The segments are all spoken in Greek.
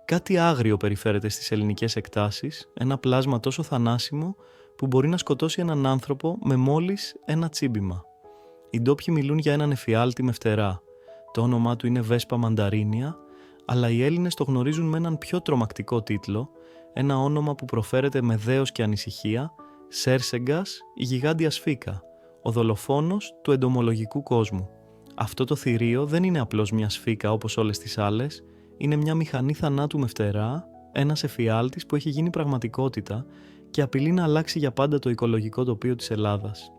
Κάτι άγριο περιφέρεται στις ελληνικές εκτάσεις, ένα πλάσμα τόσο θανάσιμο που μπορεί να σκοτώσει έναν άνθρωπο με μόλις ένα τσίμπημα. Οι ντόπιοι μιλούν για έναν εφιάλτη με φτερά. Το όνομά του είναι Βέσπα Μανταρίνια, αλλά οι Έλληνες το γνωρίζουν με έναν πιο τρομακτικό τίτλο, ένα όνομα που προφέρεται με δέος και ανησυχία, Σέρσεγκας, η γιγάντια σφίκα, ο δολοφόνος του εντομολογικού κόσμου. Αυτό το θηρίο δεν είναι απλώς μια σφίκα όπως όλες τις άλλες, είναι μια μηχανή θανάτου με φτερά, ένας εφιάλτης που έχει γίνει πραγματικότητα και απειλεί να αλλάξει για πάντα το οικολογικό τοπίο της Ελλάδας.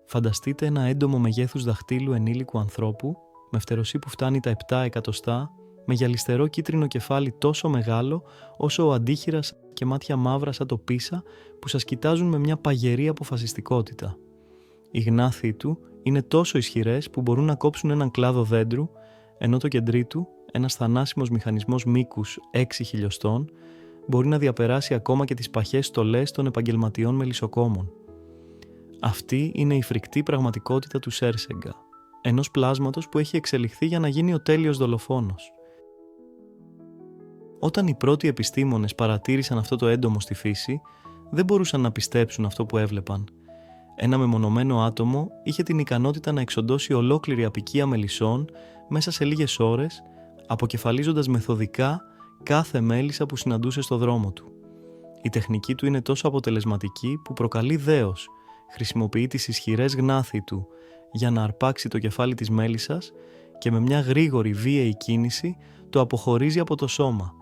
Φανταστείτε ένα έντομο μεγέθους δαχτύλου ενήλικου ανθρώπου, με φτεροσή που φτάνει τα 7 εκατοστά, με γυαλιστερό κίτρινο κεφάλι τόσο μεγάλο όσο ο αντίχειρας και μάτια μαύρα σαν το πίσα που σας κοιτάζουν με μια παγερή αποφασιστικότητα. Οι γνάθοι του είναι τόσο ισχυρές που μπορούν να κόψουν έναν κλάδο δέντρου, ενώ το κεντρί του, ένας θανάσιμος μηχανισμός μήκους 6 χιλιοστών, μπορεί να διαπεράσει ακόμα και τις παχές στολές των επαγγελματιών μελισσοκόμων. Αυτή είναι η φρικτή πραγματικότητα του Σέρσεγγα, ενός πλάσματος που έχει εξελιχθεί για να γίνει ο τέλειος δολοφόνος. Όταν οι πρώτοι επιστήμονες παρατήρησαν αυτό το έντομο στη φύση, δεν μπορούσαν να πιστέψουν αυτό που έβλεπαν. Ένα μεμονωμένο άτομο είχε την ικανότητα να εξοντώσει ολόκληρη αποικία μελισσών μέσα σε λίγες ώρες, αποκεφαλίζοντας μεθοδικά κάθε μέλισσα που συναντούσε στο δρόμο του. Η τεχνική του είναι τόσο αποτελεσματική που προκαλεί δέος, χρησιμοποιεί τις ισχυρές γνάθη του για να αρπάξει το κεφάλι της μέλισσας και με μια γρήγορη βίαιη κίνηση το αποχωρίζει από το σώμα.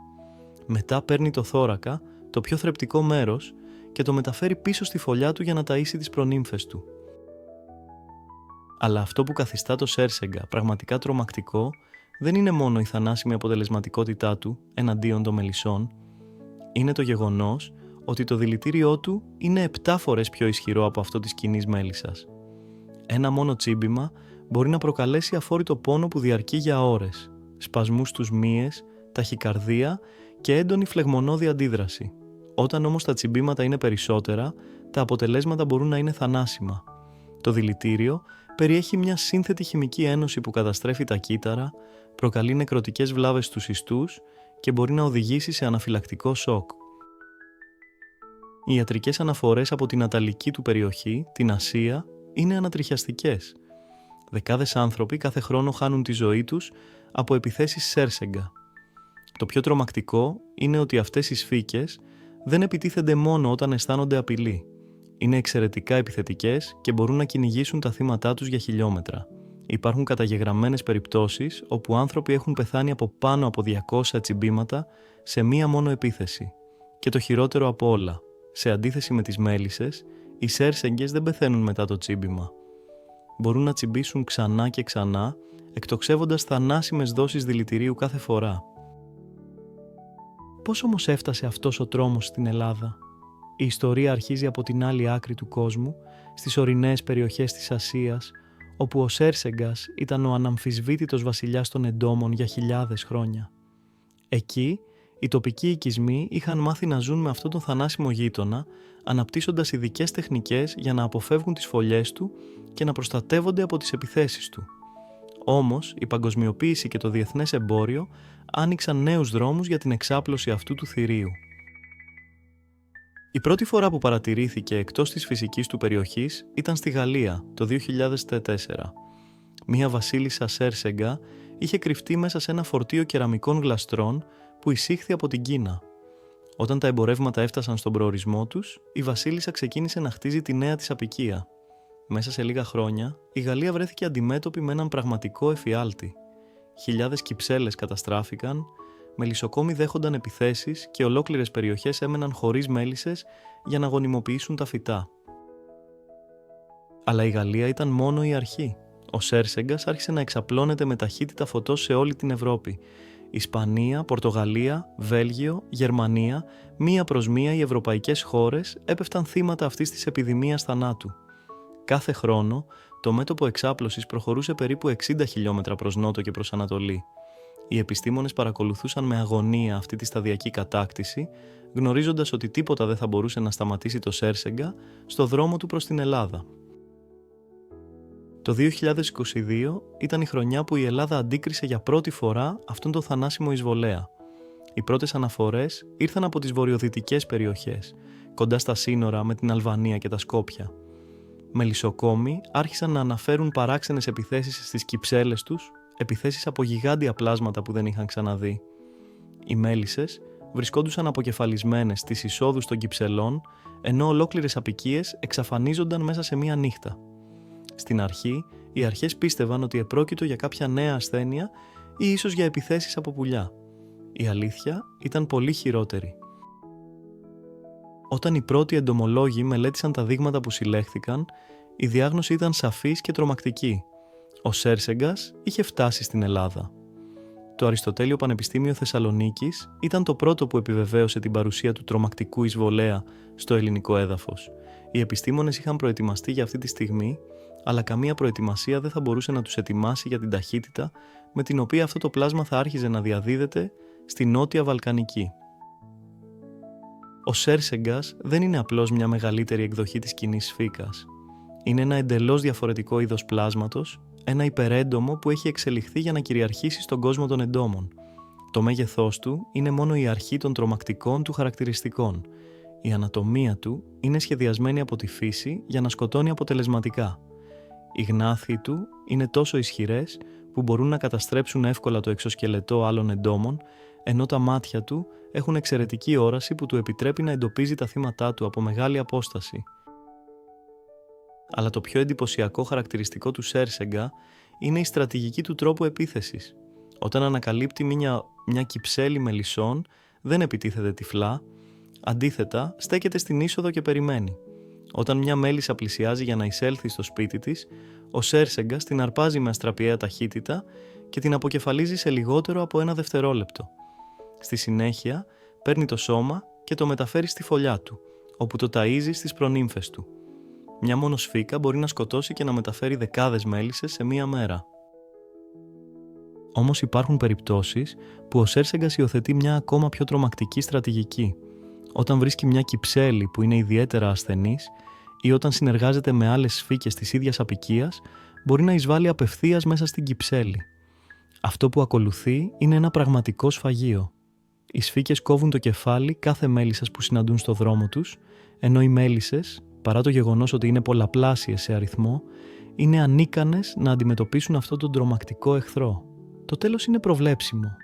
Μετά παίρνει το θώρακα, το πιο θρεπτικό μέρος, και το μεταφέρει πίσω στη φωλιά του για να ταΐσει τις προνύμφες του. Αλλά αυτό που καθιστά το Σέρσεγγα πραγματικά τρομακτικό δεν είναι μόνο η θανάσιμη αποτελεσματικότητά του εναντίον των μελισσών, είναι το γεγονός ότι το δηλητήριό του είναι 7 φορές πιο ισχυρό από αυτό της κοινής μέλισσας. Ένα μόνο τσίμπημα μπορεί να προκαλέσει αφόρητο πόνο που διαρκεί για ώρες, σπασμούς στους μύες, ταχυκαρδία και έντονη φλεγμονώδη αντίδραση. Όταν όμως τα τσιμπήματα είναι περισσότερα, τα αποτελέσματα μπορούν να είναι θανάσιμα. Το δηλητήριο περιέχει μια σύνθετη χημική ένωση που καταστρέφει τα κύτταρα, προκαλεί νεκρωτικές βλάβες στους ιστούς και μπορεί να οδηγήσει σε αναφυλακτικό σοκ. Οι ιατρικές αναφορές από την αταλική του περιοχή, την Ασία, είναι ανατριχιαστικές. Δεκάδες άνθρωποι κάθε χρόνο χάνουν τη ζωή τους από επιθέσεις Σέρσεγγα. Το πιο τρομακτικό είναι ότι αυτές οι σφίκες δεν επιτίθενται μόνο όταν αισθάνονται απειλή. Είναι εξαιρετικά επιθετικές και μπορούν να κυνηγήσουν τα θύματά τους για χιλιόμετρα. Υπάρχουν καταγεγραμμένες περιπτώσεις όπου άνθρωποι έχουν πεθάνει από πάνω από 200 τσιμπήματα σε μία μόνο επίθεση. Και το χειρότερο από όλα, σε αντίθεση με τις μέλισσες, οι Σέρσεγγες δεν πεθαίνουν μετά το τσίμπημα. Μπορούν να τσιμπήσουν ξανά και ξανά, εκτοξεύοντας θανάσιμες δόσεις δηλητηρίου κάθε φορά. Πώς όμως έφτασε αυτός ο τρόμος στην Ελλάδα? Η ιστορία αρχίζει από την άλλη άκρη του κόσμου, στις ορεινές περιοχές της Ασίας, όπου ο Σέρσεγγας ήταν ο αναμφισβήτητος βασιλιάς των εντόμων για χιλιάδες χρόνια. Εκεί, οι τοπικοί οικισμοί είχαν μάθει να ζουν με αυτόν τον θανάσιμο γείτονα, αναπτύσσοντας ειδικές τεχνικές για να αποφεύγουν τις φωλιές του και να προστατεύονται από τις επιθέσεις του. Όμως, η παγκοσμιοποίηση και το διεθνές εμπόριο άνοιξαν νέους δρόμους για την εξάπλωση αυτού του θηρίου. Η πρώτη φορά που παρατηρήθηκε εκτός της φυσικής του περιοχής ήταν στη Γαλλία το 2004. Μία βασίλισσα Σέρσεγγα είχε κρυφτεί μέσα σε ένα φορτίο κεραμικών γλαστρών που εισήχθη από την Κίνα. Όταν τα εμπορεύματα έφτασαν στον προορισμό τους, η βασίλισσα ξεκίνησε να χτίζει τη νέα της αποικία. Μέσα σε λίγα χρόνια, η Γαλλία βρέθηκε αντιμέτωπη με έναν πραγματικό εφιάλτη. Χιλιάδες κυψέλες καταστράφηκαν, μελισσοκόμοι δέχονταν επιθέσεις και ολόκληρες περιοχές έμεναν χωρίς μέλισσες για να γονιμοποιήσουν τα φυτά. Αλλά η Γαλλία ήταν μόνο η αρχή. Ο Σέρσεγγας άρχισε να εξαπλώνεται με ταχύτητα φωτός σε όλη την Ευρώπη. Ισπανία, Πορτογαλία, Βέλγιο, Γερμανία, μία προς μία οι ευρωπαϊκές χώρες έπεφταν θύματα αυτής της επιδημίας θανάτου. Κάθε χρόνο, το μέτωπο εξάπλωσης προχωρούσε περίπου 60 χιλιόμετρα προς νότο και προς ανατολή. Οι επιστήμονες παρακολουθούσαν με αγωνία αυτή τη σταδιακή κατάκτηση, γνωρίζοντας ότι τίποτα δεν θα μπορούσε να σταματήσει το Σέρσεγγα στο δρόμο του προς την Ελλάδα. Το 2022 ήταν η χρονιά που η Ελλάδα αντίκρισε για πρώτη φορά αυτόν τον θανάσιμο εισβολέα. Οι πρώτες αναφορές ήρθαν από τις βορειοδυτικές περιοχές, κοντά στα σύνορα με την Αλβανία και τα Σκόπια. Μελισσοκόμοι άρχισαν να αναφέρουν παράξενες επιθέσεις στις κυψέλες τους, επιθέσεις από γιγάντια πλάσματα που δεν είχαν ξαναδεί. Οι μέλισσες βρισκόντουσαν αποκεφαλισμένες στις εισόδους των κυψελών, ενώ ολόκληρες αποικίες εξαφανίζονταν μέσα σε μία νύχτα. Στην αρχή, οι αρχές πίστευαν ότι επρόκειτο για κάποια νέα ασθένεια ή ίσως για επιθέσεις από πουλιά. Η αλήθεια ήταν πολύ χειρότερη. Όταν οι πρώτοι εντομολόγοι μελέτησαν τα δείγματα που συλλέχθηκαν, η διάγνωση ήταν σαφής και τρομακτική. Ο Σέρσεγκας είχε φτάσει στην Ελλάδα. Το Αριστοτέλειο Πανεπιστήμιο Θεσσαλονίκης ήταν το πρώτο που επιβεβαίωσε την παρουσία του τρομακτικού εισβολέα στο ελληνικό έδαφος. Οι επιστήμονες είχαν προετοιμαστεί για αυτή τη στιγμή, αλλά καμία προετοιμασία δεν θα μπορούσε να τους ετοιμάσει για την ταχύτητα με την οποία αυτό το πλάσμα θα άρχιζε να διαδίδεται στη Νότια Βαλκανική. Ο Σέρσεγκας δεν είναι απλώς μια μεγαλύτερη εκδοχή της κοινής σφίκας. Είναι ένα εντελώς διαφορετικό είδος πλάσματος, ένα υπερέντομο που έχει εξελιχθεί για να κυριαρχήσει στον κόσμο των εντόμων. Το μέγεθός του είναι μόνο η αρχή των τρομακτικών του χαρακτηριστικών. Η ανατομία του είναι σχεδιασμένη από τη φύση για να σκοτώνει αποτελεσματικά. Οι γνάθοι του είναι τόσο ισχυρές που μπορούν να καταστρέψουν εύκολα το εξωσκελετό άλλων εντόμων, ενώ τα μάτια του έχουν εξαιρετική όραση που του επιτρέπει να εντοπίζει τα θύματά του από μεγάλη απόσταση. Αλλά το πιο εντυπωσιακό χαρακτηριστικό του Σέρσεγκα είναι η στρατηγική του τρόπου επίθεσης. Όταν ανακαλύπτει μια κυψέλη μελισσών, δεν επιτίθεται τυφλά, αντίθετα στέκεται στην είσοδο και περιμένει. Όταν μια μέλισσα πλησιάζει για να εισέλθει στο σπίτι της, ο Σέρσεγκας την αρπάζει με αστραπιαία ταχύτητα και την αποκεφαλίζει σε λιγότερο από ένα δευτερόλεπτο. Στη συνέχεια, παίρνει το σώμα και το μεταφέρει στη φωλιά του, όπου το ταΐζει στις προνύμφες του. Μια μόνο σφίκα μπορεί να σκοτώσει και να μεταφέρει δεκάδες μέλισσες σε μία μέρα. Όμως υπάρχουν περιπτώσεις που ο Σέρσεγκας υιοθετεί μια ακόμα πιο τρομακτική στρατηγική. Όταν βρίσκει μια κυψέλη που είναι ιδιαίτερα ασθενής ή όταν συνεργάζεται με άλλες σφίκες της ίδιας αποικίας, μπορεί να εισβάλλει απευθείας μέσα στην κυψέλη. Αυτό που ακολουθεί είναι ένα πραγματικό σφαγείο. Οι σφίκες κόβουν το κεφάλι κάθε μέλισσας που συναντούν στο δρόμο τους, ενώ οι μέλισσες, παρά το γεγονός ότι είναι πολλαπλάσιες σε αριθμό, είναι ανίκανες να αντιμετωπίσουν αυτόν τον τρομακτικό εχθρό. Το τέλος είναι προβλέψιμο.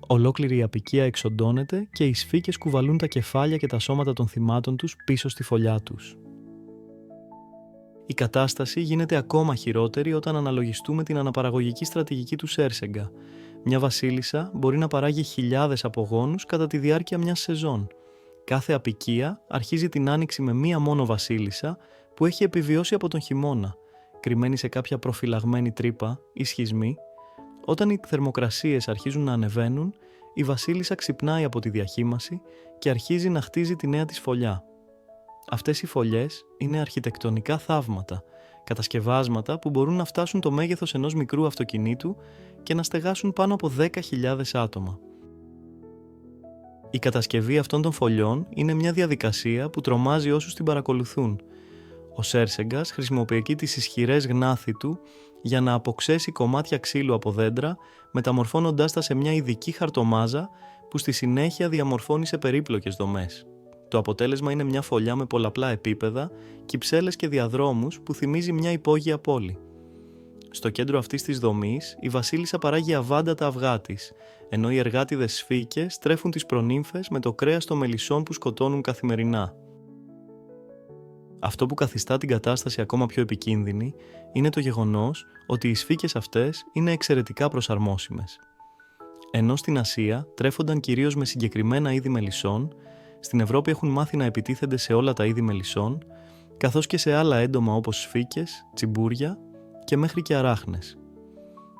Ολόκληρη η αποικία εξοντώνεται και οι σφίκες κουβαλούν τα κεφάλια και τα σώματα των θυμάτων τους πίσω στη φωλιά τους. Η κατάσταση γίνεται ακόμα χειρότερη όταν αναλογιστούμε την αναπαραγωγική στρατηγική του Σέρσεγκα. Μια βασίλισσα μπορεί να παράγει χιλιάδες απογόνους κατά τη διάρκεια μιας σεζόν. Κάθε αποικία αρχίζει την άνοιξη με μία μόνο βασίλισσα που έχει επιβιώσει από τον χειμώνα, κρυμμένη σε κάποια προφυλαγμένη τρύπα ή σχισμή. Όταν οι θερμοκρασίες αρχίζουν να ανεβαίνουν, η βασίλισσα ξυπνάει από τη διαχείμαση και αρχίζει να χτίζει τη νέα της φωλιά. Αυτές οι φωλιές είναι αρχιτεκτονικά θαύματα, κατασκευάσματα που μπορούν να φτάσουν το μέγεθος ενός μικρού αυτοκινήτου και να στεγάσουν πάνω από 10.000 άτομα. Η κατασκευή αυτών των φωλιών είναι μια διαδικασία που τρομάζει όσους την παρακολουθούν. Ο Σέρσεγκας χρησιμοποιεί τις ισχυρές γνάθη του για να αποξέσει κομμάτια ξύλου από δέντρα, μεταμορφώνοντάς τα σε μια ειδική χαρτομάζα που στη συνέχεια διαμορφώνει σε περίπλοκες δομές. Το αποτέλεσμα είναι μια φωλιά με πολλαπλά επίπεδα, κυψέλες και διαδρόμους που θυμίζει μια υπόγεια πόλη. Στο κέντρο αυτής της δομής, η βασίλισσα παράγει αβάντατα αυγά της, ενώ οι εργάτιδες σφίκες τρέφουν τις προνύμφες με το κρέας των μελισσών που σκοτώνουν καθημερινά. Αυτό που καθιστά την κατάσταση ακόμα πιο επικίνδυνη είναι το γεγονός ότι οι σφίκες αυτές είναι εξαιρετικά προσαρμόσιμες. Ενώ στην Ασία τρέφονταν κυρίως με συγκεκριμένα είδη μελισσών, στην Ευρώπη έχουν μάθει να επιτίθενται σε όλα τα είδη μελισσών, καθώς και σε άλλα έντομα όπως σφίκες, τσιμπούρια και μέχρι και αράχνες.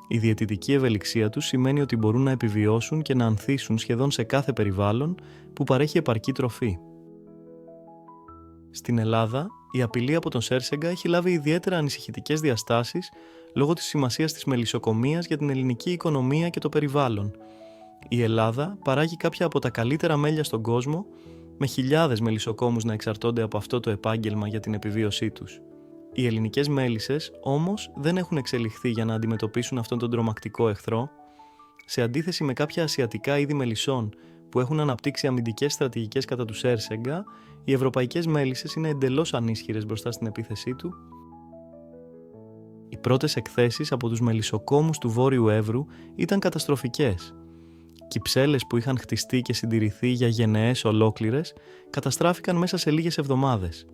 Η διαιτητική ευελιξία τους σημαίνει ότι μπορούν να επιβιώσουν και να ανθίσουν σχεδόν σε κάθε περιβάλλον που παρέχει επαρκή τροφή. Στην Ελλάδα, η απειλή από τον Σέρσεγκα έχει λάβει ιδιαίτερα ανησυχητικές διαστάσεις λόγω της σημασίας της μελισσοκομείας για την ελληνική οικονομία και το περιβάλλον. Η Ελλάδα παράγει κάποια από τα καλύτερα μέλια στον κόσμο, με χιλιάδες μελισσοκόμους να εξαρτώνται από αυτό το επάγγελμα για την επιβίωσή τους. Οι ελληνικές μέλισσες όμως δεν έχουν εξελιχθεί για να αντιμετωπίσουν αυτόν τον τρομακτικό εχθρό. Σε αντίθεση με κάποια ασιατικά είδη μελισσών που έχουν αναπτύξει αμυντικές στρατηγικές κατά του Σέρσεγγα, οι ευρωπαϊκές μέλισσες είναι εντελώς ανίσχυρες μπροστά στην επίθεσή του. Οι πρώτες εκθέσεις από τους μελισσοκόμους του Βόρειου Εύρου ήταν καταστροφικές. Κυψέλες που είχαν χτιστεί και συντηρηθεί για γενεές ολόκληρες καταστράφηκαν μέσα σε λίγες εβδομάδες.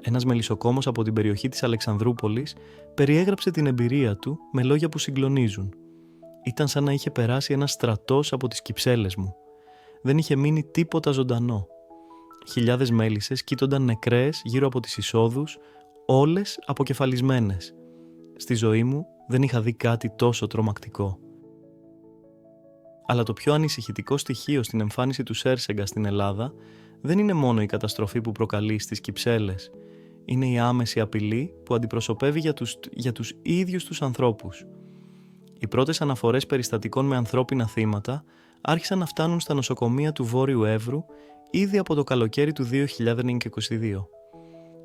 Ένας μελισσοκόμος από την περιοχή της Αλεξανδρούπολης περιέγραψε την εμπειρία του με λόγια που συγκλονίζουν. Ήταν σαν να είχε περάσει ένας στρατός από τις κυψέλες μου. Δεν είχε μείνει τίποτα ζωντανό. Χιλιάδες μέλισσες κοίτονταν νεκρές γύρω από τις εισόδους, όλες αποκεφαλισμένες. Στη ζωή μου δεν είχα δει κάτι τόσο τρομακτικό. Αλλά το πιο ανησυχητικό στοιχείο στην εμφάνιση του Σέρσεγγα στην Ελλάδα δεν είναι μόνο η καταστροφή που προκαλεί στις κυψέλες. Είναι η άμεση απειλή που αντιπροσωπεύει για τους ίδιους τους ανθρώπους. Οι πρώτες αναφορές περιστατικών με ανθρώπινα θύματα άρχισαν να φτάνουν στα νοσοκομεία του Βόρειου Εύρου ήδη από το καλοκαίρι του 2022.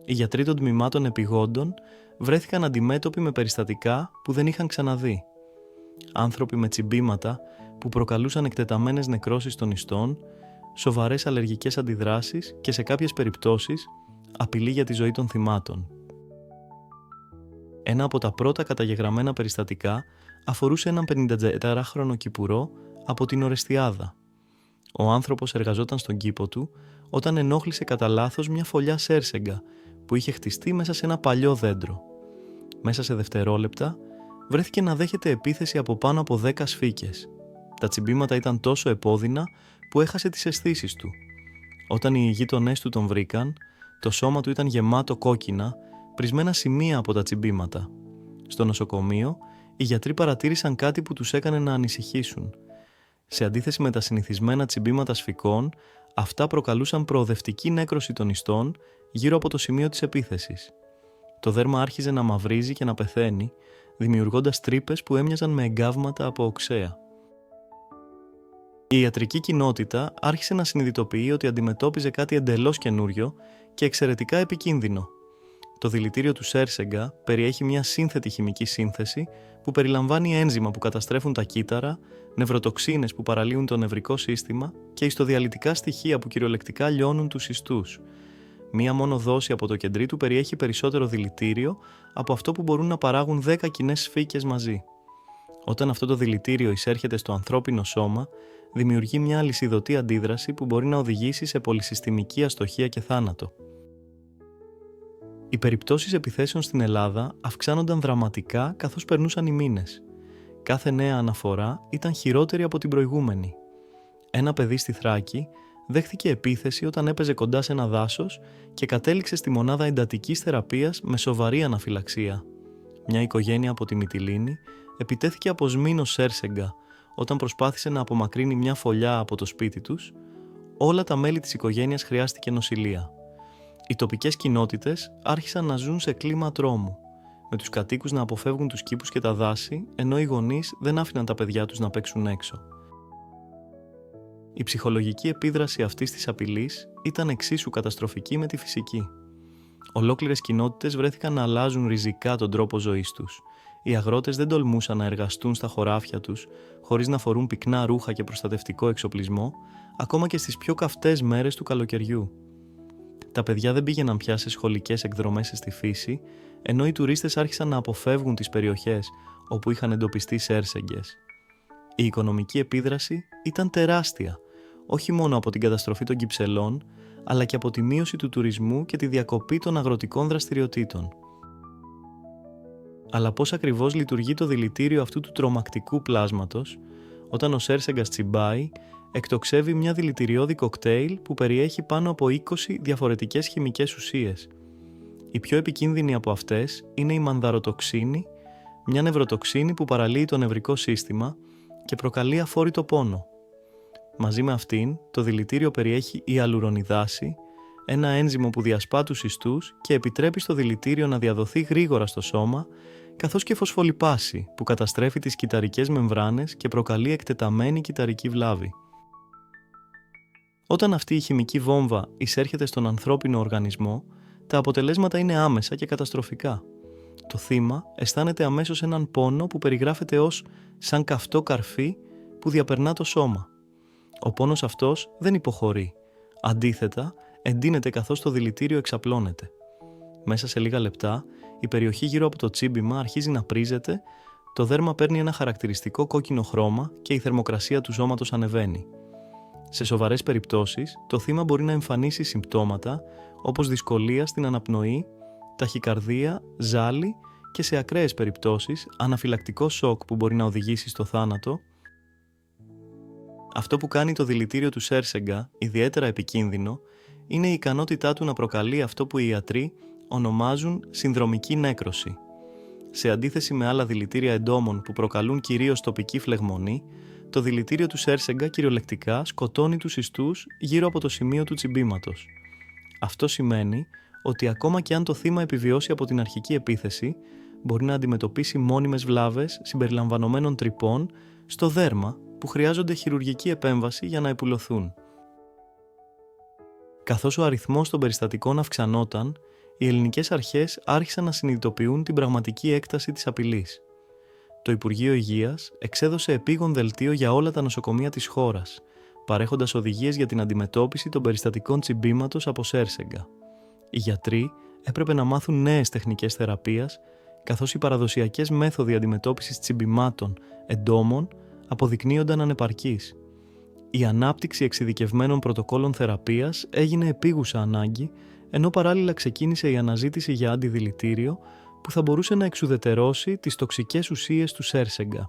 Οι γιατροί των τμήματων επιγόντων βρέθηκαν αντιμέτωποι με περιστατικά που δεν είχαν ξαναδεί. Άνθρωποι με τσιμπήματα που προκαλούσαν εκτεταμένες νεκρώσεις των ιστών, σοβαρές αλλεργικές αντιδράσεις και σε κάποιες περιπτώσεις απειλή για τη ζωή των θυμάτων. Ένα από τα πρώτα καταγεγραμμένα περιστατικά αφορούσε έναν 54χρονο Κυπουρό από την Ορεστιάδα. Ο άνθρωπος εργαζόταν στον κήπο του όταν ενόχλησε κατά λάθος μια φωλιά Σέρσεγγα που είχε χτιστεί μέσα σε ένα παλιό δέντρο. Μέσα σε δευτερόλεπτα βρέθηκε να δέχεται επίθεση από πάνω από 10 σφίκες. Τα τσιμπήματα ήταν τόσο επώδυνα που έχασε τις αισθήσεις του. Όταν οι γείτονές του τον βρήκαν, το σώμα του ήταν γεμάτο κόκκινα, πρισμένα σημεία από τα τσιμπήματα. Στο νοσοκομείο, οι γιατροί παρατήρησαν κάτι που τους έκανε να ανησυχήσουν. Σε αντίθεση με τα συνηθισμένα τσιμπήματα σφικών, αυτά προκαλούσαν προοδευτική νέκρωση των ιστών γύρω από το σημείο της επίθεσης. Το δέρμα άρχιζε να μαυρίζει και να πεθαίνει, δημιουργώντας τρύπες που έμοιαζαν με εγκάβματα από οξέα. Η ιατρική κοινότητα άρχισε να συνειδητοποιεί ότι αντιμετώπιζε κάτι εντελώς καινούριο και εξαιρετικά επικίνδυνο. Το δηλητήριο του Σέρσεγγα περιέχει μια σύνθετη χημική σύνθεση που περιλαμβάνει ένζημα που καταστρέφουν τα κύτταρα, νευροτοξίνες που παραλύουν το νευρικό σύστημα και ιστοδιαλυτικά στοιχεία που κυριολεκτικά λιώνουν τους ιστούς. Μία μόνο δόση από το κεντρί του περιέχει περισσότερο δηλητήριο από αυτό που μπορούν να παράγουν 10 κοινές σφίκες μαζί. Όταν αυτό το δηλητήριο εισέρχεται στο ανθρώπινο σώμα, δημιουργεί μια αλυσιδωτή αντίδραση που μπορεί να οδηγήσει σε πολυσυστημική αστοχία και θάνατο. Οι περιπτώσεις επιθέσεων στην Ελλάδα αυξάνονταν δραματικά καθώς περνούσαν οι μήνες. Κάθε νέα αναφορά ήταν χειρότερη από την προηγούμενη. Ένα παιδί στη Θράκη δέχθηκε επίθεση όταν έπαιζε κοντά σε ένα δάσος και κατέληξε στη μονάδα εντατικής θεραπείας με σοβαρή αναφυλαξία. Μια οικογένεια από τη Μυτιλήνη επιτέθηκε από σμήνος Σέρσεγγα όταν προσπάθησε να απομακρύνει μια φωλιά από το σπίτι τους. Όλα τα μέλη της οικογένειας χρειάστηκε νοσηλεία. Οι τοπικές κοινότητες άρχισαν να ζουν σε κλίμα τρόμου, με τους κατοίκους να αποφεύγουν τους κήπους και τα δάση, ενώ οι γονείς δεν άφηναν τα παιδιά τους να παίξουν έξω. Η ψυχολογική επίδραση αυτής της απειλής ήταν εξίσου καταστροφική με τη φυσική. Ολόκληρες κοινότητες βρέθηκαν να αλλάζουν ριζικά τον τρόπο ζωής τους. Οι αγρότες δεν τολμούσαν να εργαστούν στα χωράφια τους χωρίς να φορούν πυκνά ρούχα και προστατευτικό εξοπλισμό, ακόμα και στις πιο καυτές μέρες του καλοκαιριού. Τα παιδιά δεν πήγαιναν πια σε σχολικές εκδρομές στη φύση, ενώ οι τουρίστες άρχισαν να αποφεύγουν τις περιοχές όπου είχαν εντοπιστεί Σέρσεγγες. Η οικονομική επίδραση ήταν τεράστια, όχι μόνο από την καταστροφή των κυψελών, αλλά και από τη μείωση του τουρισμού και τη διακοπή των αγροτικών δραστηριοτήτων. Αλλά πώς ακριβώς λειτουργεί το δηλητήριο αυτού του τρομακτικού πλάσματος? Όταν ο Σέρσεγγας τσιμπάει, εκτοξεύει μια δηλητηριώδη κοκτέιλ που περιέχει πάνω από 20 διαφορετικές χημικές ουσίες. Η πιο επικίνδυνη από αυτές είναι η μανδαροτοξίνη, μια νευροτοξίνη που παραλύει το νευρικό σύστημα και προκαλεί αφόρητο πόνο. Μαζί με αυτήν, το δηλητήριο περιέχει ιαλουρονιδάση, ένα ένζυμο που διασπά τους ιστούς και επιτρέπει στο δηλητήριο να διαδοθεί γρήγορα στο σώμα, καθώς και φωσφολιπάση που καταστρέφει τις κυταρικές μεμβράνες και προκαλεί εκτεταμένη κυταρική βλάβη. Όταν αυτή η χημική βόμβα εισέρχεται στον ανθρώπινο οργανισμό, τα αποτελέσματα είναι άμεσα και καταστροφικά. Το θύμα αισθάνεται αμέσως έναν πόνο που περιγράφεται ως σαν καυτό καρφί που διαπερνά το σώμα. Ο πόνος αυτός δεν υποχωρεί. Αντίθετα, εντείνεται καθώς το δηλητήριο εξαπλώνεται. Μέσα σε λίγα λεπτά, η περιοχή γύρω από το τσίμπημα αρχίζει να πρίζεται, το δέρμα παίρνει ένα χαρακτηριστικό κόκκινο χρώμα και η θερμοκρασία του σώματος ανεβαίνει. Σε σοβαρές περιπτώσεις, το θύμα μπορεί να εμφανίσει συμπτώματα όπως δυσκολία στην αναπνοή, ταχυκαρδία, ζάλι και σε ακραίες περιπτώσεις αναφυλακτικό σοκ που μπορεί να οδηγήσει στο θάνατο. Αυτό που κάνει το δηλητήριο του Σέρσεγγα ιδιαίτερα επικίνδυνο είναι η ικανότητά του να προκαλεί αυτό που οι ιατροί ονομάζουν συνδρομική νέκρωση. Σε αντίθεση με άλλα δηλητήρια εντόμων που προκαλούν κυρίως τοπική φλεγμονή, το δηλητήριο του Σέρσεγγα κυριολεκτικά σκοτώνει τους ιστούς γύρω από το σημείο του τσιμπήματος. Αυτό σημαίνει ότι ακόμα και αν το θύμα επιβιώσει από την αρχική επίθεση, μπορεί να αντιμετωπίσει μόνιμες βλάβες συμπεριλαμβανομένων τρυπών στο δέρμα που χρειάζονται χειρουργική επέμβαση για να επουλωθούν. Καθώς ο αριθμός των περιστατικών αυξανόταν, οι ελληνικές αρχές άρχισαν να συνειδητοποιούν την πραγματική έκταση της απειλής. Το Υπουργείο Υγείας εξέδωσε επίγον δελτίο για όλα τα νοσοκομεία της χώρας, παρέχοντας οδηγίες για την αντιμετώπιση των περιστατικών τσιμπήματος από Σέρσεγγα. Οι γιατροί έπρεπε να μάθουν νέες τεχνικές θεραπείας, καθώς οι παραδοσιακές μέθοδοι αντιμετώπισης τσιμπημάτων εντόμων αποδεικνύονταν ανεπαρκείς. Η ανάπτυξη εξειδικευμένων πρωτοκόλων θεραπείας έγινε επίγουσα ανάγκη, ενώ παράλληλα ξεκίνησε η αναζήτηση για αντιδηλητήριο που θα μπορούσε να εξουδετερώσει τις τοξικές ουσίες του Σέρσεγγα.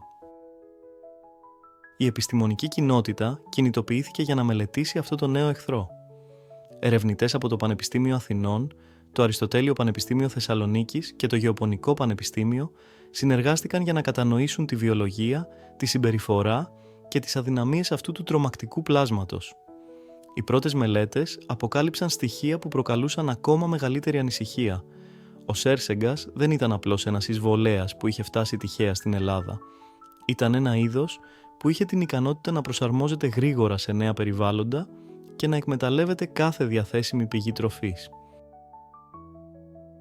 Η επιστημονική κοινότητα κινητοποιήθηκε για να μελετήσει αυτό το νέο εχθρό. Ερευνητές από το Πανεπιστήμιο Αθηνών, το Αριστοτέλειο Πανεπιστήμιο Θεσσαλονίκης και το Γεωπονικό Πανεπιστήμιο συνεργάστηκαν για να κατανοήσουν τη βιολογία, τη συμπεριφορά και τις αδυναμίες αυτού του τρομακτικού πλάσματος. Οι πρώτες μελέτες αποκάλυψαν στοιχεία που προκαλούσαν ακόμα μεγαλύτερη ανησυχία. Ο Σέρσεγγας δεν ήταν απλώς ένας εισβολέας που είχε φτάσει τυχαία στην Ελλάδα. Ήταν ένα είδος που είχε την ικανότητα να προσαρμόζεται γρήγορα σε νέα περιβάλλοντα και να εκμεταλλεύεται κάθε διαθέσιμη πηγή τροφής.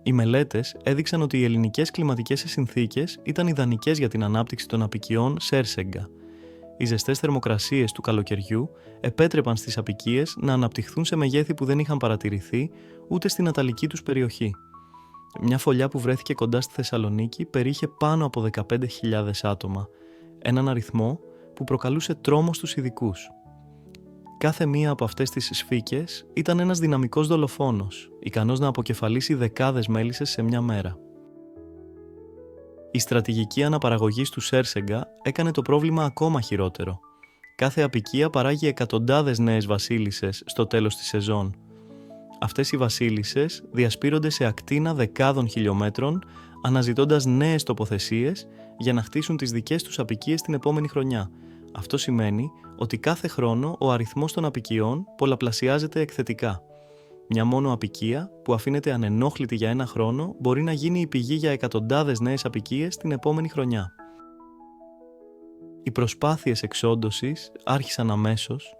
Οι μελέτες έδειξαν ότι οι ελληνικές κλιματικές συνθήκες ήταν ιδανικές για την ανάπτυξη των αποικιών Σέρσεγγα. Οι ζεστές θερμοκρασίες του καλοκαιριού επέτρεπαν στις αποικίες να αναπτυχθούν σε μεγέθη που δεν είχαν παρατηρηθεί ούτε στην αταλική τους περιοχή. Μια φωλιά που βρέθηκε κοντά στη Θεσσαλονίκη περιείχε πάνω από 15.000 άτομα, έναν αριθμό που προκαλούσε τρόμο στους ειδικούς. Κάθε μία από αυτές τις σφίκες ήταν ένας δυναμικός δολοφόνος, ικανός να αποκεφαλίσει δεκάδες μέλισσες σε μια μέρα. Η στρατηγική αναπαραγωγής του Σέρσεγγα έκανε το πρόβλημα ακόμα χειρότερο. Κάθε αποικία παράγει εκατοντάδες νέες βασίλισσες στο τέλος της σεζόν. Αυτές οι βασίλισσες διασπείρονται σε ακτίνα δεκάδων χιλιόμετρων, αναζητώντας νέες τοποθεσίες για να χτίσουν τις δικές τους αποικίες την επόμενη χρονιά. Αυτό σημαίνει ότι κάθε χρόνο ο αριθμός των αποικιών πολλαπλασιάζεται εκθετικά. Μια μόνο αποικία που αφήνεται ανενόχλητη για ένα χρόνο μπορεί να γίνει η πηγή για εκατοντάδες νέες αποικίες την επόμενη χρονιά. Οι προσπάθειες εξόντωσης άρχισαν αμέσως,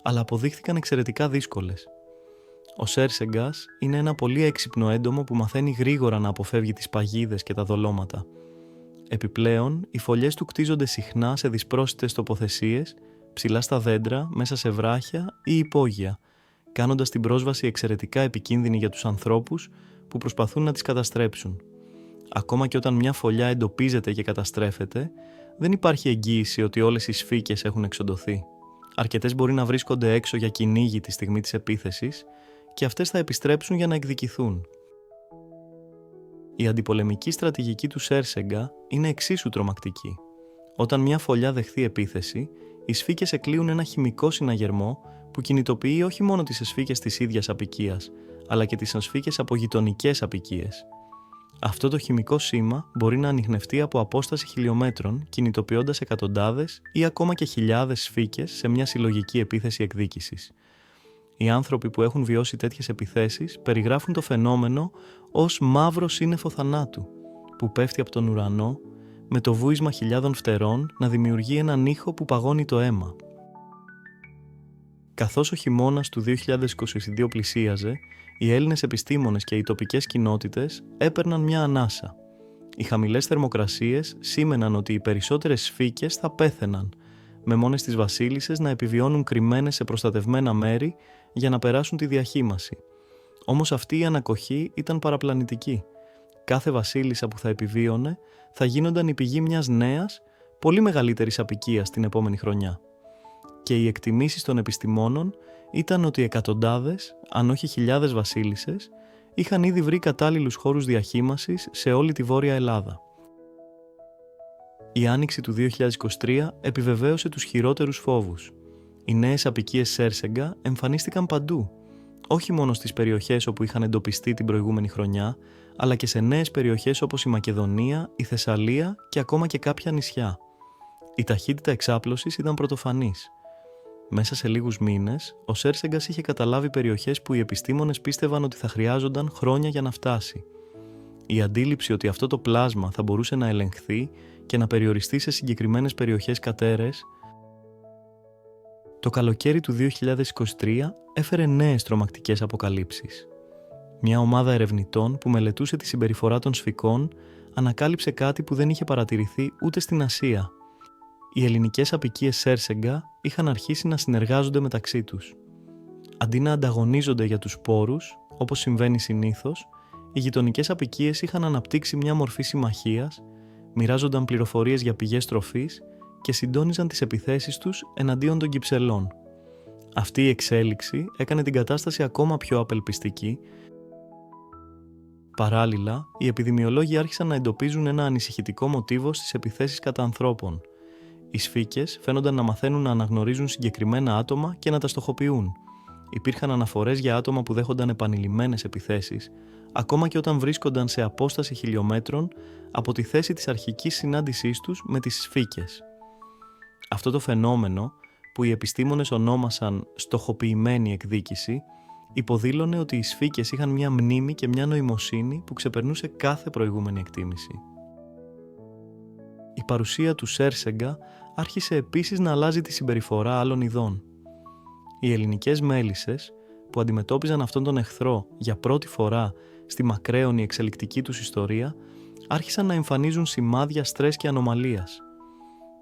αλλά αποδείχθηκαν εξαιρετικά δύσκολες. Ο Σέρσεγγας είναι ένα πολύ έξυπνο έντομο που μαθαίνει γρήγορα να αποφεύγει τις παγίδες και τα δολώματα. Επιπλέον, οι φωλιές του κτίζονται συχνά σε δυσπρόσιτες τοποθεσίες, ψηλά στα δέντρα, μέσα σε βράχια ή υπόγεια, κάνοντας την πρόσβαση εξαιρετικά επικίνδυνη για τους ανθρώπους που προσπαθούν να τις καταστρέψουν. Ακόμα και όταν μια φωλιά εντοπίζεται και καταστρέφεται, δεν υπάρχει εγγύηση ότι όλες οι σφίκες έχουν εξοντωθεί. Αρκετές μπορεί να βρίσκονται έξω για κυνήγι τη στιγμή της επίθεσης και αυτές θα επιστρέψουν για να εκδικηθούν. Η αντιπολεμική στρατηγική του Σέρσεγγα είναι εξίσου τρομακτική. Όταν μια φωλιά δεχθεί επίθεση, οι σφίκες εκλείουν ένα χημικό συναγερμό που κινητοποιεί όχι μόνο τις σφίκες της ίδιας αποικίας, αλλά και τις σφίκες από γειτονικές αποικίες. Αυτό το χημικό σήμα μπορεί να ανιχνευτεί από απόσταση χιλιόμετρων, κινητοποιώντας εκατοντάδες ή ακόμα και χιλιάδες σφίκες σε μια συλλογική επίθεση εκδίκησης. Οι άνθρωποι που έχουν βιώσει τέτοιες επιθέσεις περιγράφουν το φαινόμενο ως μαύρο σύννεφο θανάτου, που πέφτει από τον ουρανό με το βούισμα χιλιάδων φτερών να δημιουργεί έναν ήχο που παγώνει το αίμα. Καθώς ο χειμώνας του 2022 πλησίαζε, οι Έλληνες επιστήμονες και οι τοπικές κοινότητες έπαιρναν μια ανάσα. Οι χαμηλές θερμοκρασίες σήμαιναν ότι οι περισσότερες σφίκες θα πέθαιναν, με μόνες τις βασίλισσες να επιβιώνουν κρυμμένες σε προστατευμένα μέρη για να περάσουν τη διαχύμαση. Όμως αυτή η ανακοχή ήταν παραπλανητική. Κάθε βασίλισσα που θα επιβίωνε θα γίνονταν η πηγή μιας νέας, πολύ μεγαλύτερης αποικίας την επόμενη χρονιά. Και οι εκτιμήσεις των επιστημόνων ήταν ότι εκατοντάδες, αν όχι χιλιάδες βασίλισσες, είχαν ήδη βρει κατάλληλους χώρους διαχύμασης σε όλη τη Βόρεια Ελλάδα. Η άνοιξη του 2023 επιβεβαίωσε τους χειρότερους φόβους. Οι νέες αποικίες Σέρσεγγα εμφανίστηκαν παντού, όχι μόνο στις περιοχές όπου είχαν εντοπιστεί την προηγούμενη χρονιά, αλλά και σε νέες περιοχές όπως η Μακεδονία, η Θεσσαλία και ακόμα και κάποια νησιά. Η ταχύτητα εξάπλωσης ήταν πρωτοφανής. Μέσα σε λίγους μήνες, ο Σέρσεγκας είχε καταλάβει περιοχές που οι επιστήμονες πίστευαν ότι θα χρειάζονταν χρόνια για να φτάσει. Η αντίληψη ότι αυτό το πλάσμα θα μπορούσε να ελεγχθεί και να περιοριστεί σε συγκεκριμένες περιοχές κατέρες, το καλοκαίρι του 2023 έφερε νέες τρομακτικές αποκαλύψεις. Μια ομάδα ερευνητών που μελετούσε τη συμπεριφορά των σφικών ανακάλυψε κάτι που δεν είχε παρατηρηθεί ούτε στην Ασία. Οι ελληνικές αποικίες Σέρσεγγα είχαν αρχίσει να συνεργάζονται μεταξύ τους. Αντί να ανταγωνίζονται για τους σπόρους, όπως συμβαίνει συνήθως, οι γειτονικές αποικίες είχαν αναπτύξει μια μορφή συμμαχίας, μοιράζονταν πληροφορίες για πηγές τροφής και συντόνιζαν τις επιθέσεις τους εναντίον των κυψελών. Αυτή η εξέλιξη έκανε την κατάσταση ακόμα πιο απελπιστική. Παράλληλα, οι επιδημιολόγοι άρχισαν να εντοπίζουν ένα ανησυχητικό μοτίβο στις επιθέσεις κατά ανθρώπων. Οι σφίκες φαίνονταν να μαθαίνουν να αναγνωρίζουν συγκεκριμένα άτομα και να τα στοχοποιούν. Υπήρχαν αναφορές για άτομα που δέχονταν επανειλημμένες επιθέσεις, ακόμα και όταν βρίσκονταν σε απόσταση χιλιομέτρων από τη θέση της αρχικής συνάντησής τους με τις σφίκες. Αυτό το φαινόμενο, που οι επιστήμονες ονόμασαν στοχοποιημένη εκδίκηση, υποδήλωνε ότι οι σφίκες είχαν μια μνήμη και μια νοημοσύνη που ξεπερνούσε κάθε προηγούμενη εκτίμηση. Η παρουσία του Σέρσεγγα άρχισε επίσης να αλλάζει τη συμπεριφορά άλλων ειδών. Οι ελληνικές μέλισσες, που αντιμετώπιζαν αυτόν τον εχθρό για πρώτη φορά στη μακραίωνη εξελικτική τους ιστορία, άρχισαν να εμφανίζουν σημάδια στρες και ανομαλίας.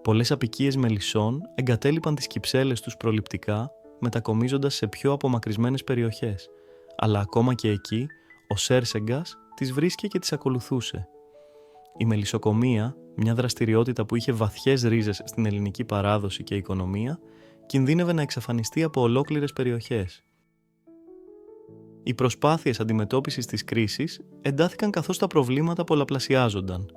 Πολλές αποικίες μελισσών εγκατέλειπαν τις κυψέλες τους προληπτικά, μετακομίζοντας σε πιο απομακρυσμένες περιοχές, αλλά ακόμα και εκεί ο Σέρσεγγας τις βρίσκε και τις ακολουθούσε. Η μελισσοκομεία, μια δραστηριότητα που είχε βαθιές ρίζες στην ελληνική παράδοση και οικονομία, κινδύνευε να εξαφανιστεί από ολόκληρες περιοχές. Οι προσπάθειες αντιμετώπισης της κρίσης εντάθηκαν καθώς τα προβλήματα πολλαπλασιάζονταν.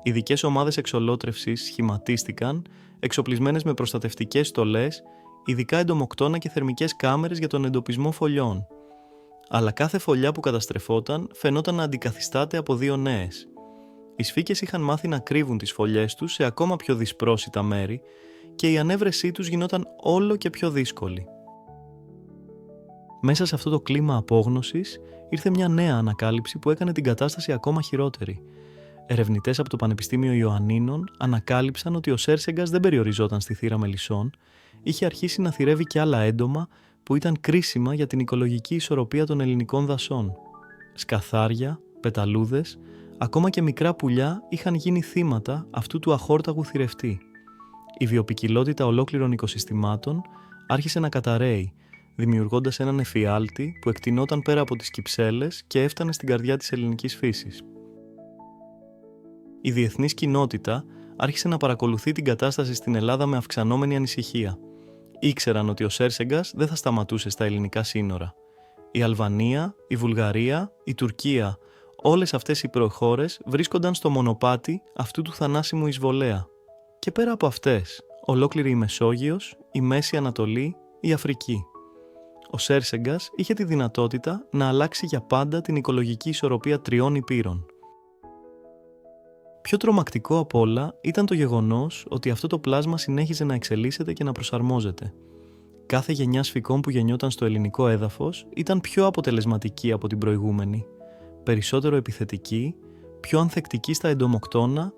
Ειδικές ομάδες εξολότρευσης σχηματίστηκαν, εξοπλισμένες με προστατευτικές στολές, ειδικά εντομοκτώνα και θερμικές κάμερες για τον εντοπισμό φωλιών. Αλλά κάθε φωλιά που καταστρεφόταν φαινόταν να αντικαθιστάται από δύο νέες. Οι σφίκες είχαν μάθει να κρύβουν τις φωλιές τους σε ακόμα πιο δυσπρόσιτα μέρη και η ανέβρεσή τους γινόταν όλο και πιο δύσκολη. Μέσα σε αυτό το κλίμα απόγνωσης ήρθε μια νέα ανακάλυψη που έκανε την κατάσταση ακόμα χειρότερη. Ερευνητές από το Πανεπιστήμιο Ιωαννίνων ανακάλυψαν ότι ο Σέρσεγγας δεν περιοριζόταν στη θύρα μελισσών, είχε αρχίσει να θυρεύει και άλλα έντομα που ήταν κρίσιμα για την οικολογική ισορροπία των ελληνικών δασών. Σκαθάρια, πεταλούδες, ακόμα και μικρά πουλιά είχαν γίνει θύματα αυτού του αχόρταγου θυρευτή. Η βιοποικιλότητα ολόκληρων οικοσυστημάτων άρχισε να καταρρέει, δημιουργώντας έναν εφιάλτη που εκτεινόταν πέρα από τις κυψέλες και έφτανε στην καρδιά της ελληνικής φύσης. Η διεθνής κοινότητα άρχισε να παρακολουθεί την κατάσταση στην Ελλάδα με αυξανόμενη ανησυχία. Ήξεραν ότι ο Σέρσεγγας δεν θα σταματούσε στα ελληνικά σύνορα. Η Αλβανία, η Βουλγαρία, η Τουρκία, όλες αυτές οι προχώρες βρίσκονταν στο μονοπάτι αυτού του θανάσιμου εισβολέα. Και πέρα από αυτές, ολόκληρη η Μεσόγειος, η Μέση Ανατολή, η Αφρική. Ο Σέρσεγγας είχε τη δυνατότητα να αλλάξει για πάντα την οικολογική ισορροπία τριών υπήρων. Πιο τρομακτικό απ' όλα ήταν το γεγονός ότι αυτό το πλάσμα συνέχιζε να εξελίσσεται και να προσαρμόζεται. Κάθε γενιά σφικών που γεννιόταν στο ελληνικό έδαφος ήταν πιο αποτελεσματική από την προηγούμενη, περισσότερο επιθετική, πιο ανθεκτική στα εντομοκτώνα,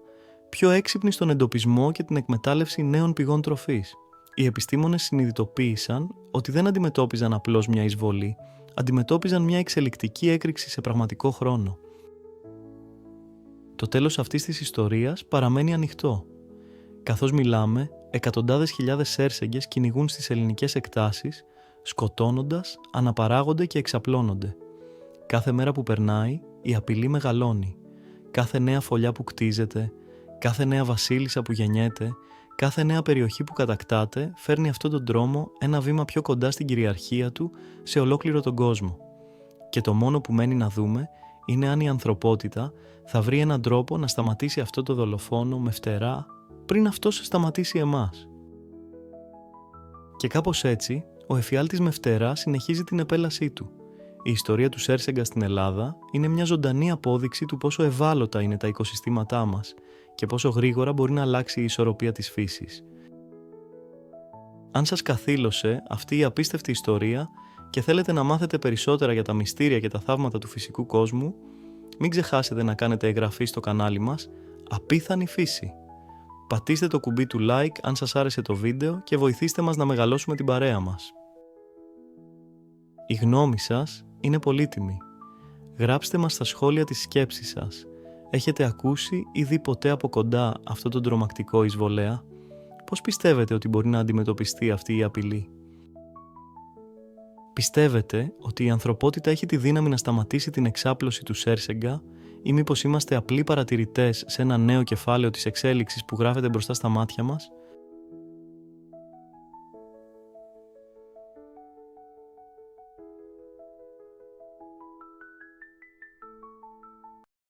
πιο έξυπνη στον εντοπισμό και την εκμετάλλευση νέων πηγών τροφής. Οι επιστήμονες συνειδητοποίησαν ότι δεν αντιμετώπιζαν απλώς μια εισβολή, αντιμετώπιζαν μια εξελικτική έκρηξη σε πραγματικό χρόνο. Το τέλος αυτής της ιστορίας παραμένει ανοιχτό. Καθώς μιλάμε, εκατοντάδες χιλιάδες σέρσεγγες κυνηγούν στις ελληνικές εκτάσεις, σκοτώνοντας, αναπαράγονται και εξαπλώνονται. Κάθε μέρα που περνάει, η απειλή μεγαλώνει. Κάθε νέα φωλιά που κτίζεται, κάθε νέα βασίλισσα που γεννιέται, κάθε νέα περιοχή που κατακτάται φέρνει αυτόν τον τρόμο ένα βήμα πιο κοντά στην κυριαρχία του σε ολόκληρο τον κόσμο. Και το μόνο που μένει να δούμε είναι αν η ανθρωπότητα θα βρει έναν τρόπο να σταματήσει αυτό το δολοφόνο με φτερά πριν αυτός σταματήσει εμάς. Και κάπως έτσι, ο εφιάλτης με φτερά συνεχίζει την επέλασή του. Η ιστορία του Σέρσεγγα στην Ελλάδα είναι μια ζωντανή απόδειξη του πόσο ευάλωτα είναι τα οικοσυστήματά μας και πόσο γρήγορα μπορεί να αλλάξει η ισορροπία της φύσης. Αν σας καθήλωσε αυτή η απίστευτη ιστορία και θέλετε να μάθετε περισσότερα για τα μυστήρια και τα θαύματα του φυσικού κόσμου, μην ξεχάσετε να κάνετε εγγραφή στο κανάλι μας Απίθανη Φύση. Πατήστε το κουμπί του like αν σας άρεσε το βίντεο και βοηθήστε μας να μεγαλώσουμε την παρέα μας. Η γνώμη σας είναι πολύτιμη. Γράψτε μας στα σχόλια τις σκέψεις σας. Έχετε ακούσει ή δει ποτέ από κοντά αυτό τον τρομακτικό εισβολέα? Πώς πιστεύετε ότι μπορεί να αντιμετωπιστεί αυτή η απειλή? Πιστεύετε ότι η ανθρωπότητα έχει τη δύναμη να σταματήσει την εξάπλωση του Σέρσεγγα ή μήπως είμαστε απλοί παρατηρητές σε ένα νέο κεφάλαιο της εξέλιξης που γράφεται μπροστά στα μάτια μας?